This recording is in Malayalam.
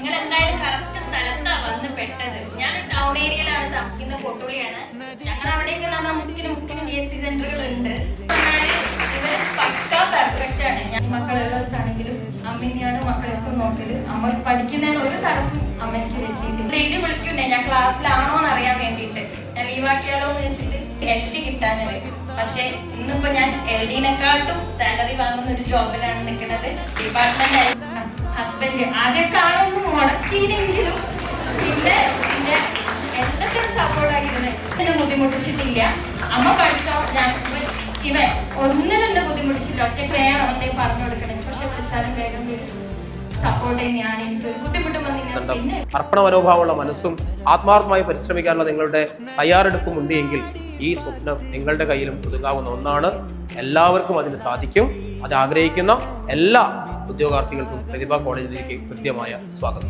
നിങ്ങൾ എന്തായാലും കറക്റ്റ് സ്ഥലത്താണ് വന്ന് പെട്ടത്. ഞാൻ ടൗൺ ഏരിയയിലാണ് താമസിക്കുന്നത്, കോട്ടൂളിയാണ്. ഞങ്ങൾ അവിടേക്ക് മുക്കിന് BSc സെന്ററുകളുണ്ട്. ഇവര് പക്കാ പെർഫെക്റ്റ് ആണ്. ഞാൻ മക്കളുള്ള ദിവസമാണെങ്കിലും അമ്മയാണ് മക്കളൊക്കെ നോക്കല്. അമ്മ പഠിക്കുന്നതിന് ഒരു തടസ്സം അമ്മയ്ക്ക് വരുത്തിയിട്ടില്ല. ഡെയിലി വിളിക്കുന്നേ ഞാൻ ക്ലാസ്സിലാണോ എന്ന് അറിയാൻ വേണ്ടിയിട്ട്. ഞാൻ ലീവാക്കിയാലോ എന്ന് വെച്ചിട്ട് LD കിട്ടാനത്. പക്ഷെ ഇന്നിപ്പോ ഞാൻ LD-നെക്കാട്ടും സാലറി വാങ്ങുന്ന ഒരു ജോബിലാണ് നിൽക്കുന്നത്. ഡിപ്പാർട്ട്മെന്റ് ഹസ്ബൻഡ് ആദ്യമൊക്കെ ആളൊന്നും മുടക്കിയില്ലെങ്കിലും പിന്നെ എല്ലാത്തിനും സപ്പോർട്ടായിരുന്നു. ഇതിനെ ബുദ്ധിമുട്ടിച്ചിട്ടില്ല. അമ്മ പഠിച്ചോ, ഞാൻ ഇവൻ ഒന്നിനും ബുദ്ധിമുട്ടിച്ചില്ല. ഒറ്റയ്ക്ക് വേണം എന്തെങ്കിലും പറഞ്ഞു കൊടുക്കണം. പക്ഷെ വിളിച്ചാലും വേഗം സപ്പോർട്ട് തന്നെയാണ്. എനിക്കൊരു ബുദ്ധിമുട്ടും വന്നില്ല. പിന്നെ അർപ്പണ മനോഭാവമുള്ള മനസ്സും ആത്മാർത്ഥമായി പരിശ്രമിക്കാനുള്ള നിങ്ങളുടെ തയ്യാറെടുപ്പും ഉണ്ട് എങ്കിൽ ഈ സ്വപ്നം നിങ്ങളുടെ കയ്യിലും ഒതുങ്ങാവുന്ന ഒന്നാണ്. എല്ലാവർക്കും അതിന് സാധിക്കും. അത് ആഗ്രഹിക്കുന്ന എല്ലാ ഉദ്യോഗാർത്ഥികൾക്കും പ്രതിഭ കോളേജിലേക്ക് കൃത്യമായ സ്വാഗതം.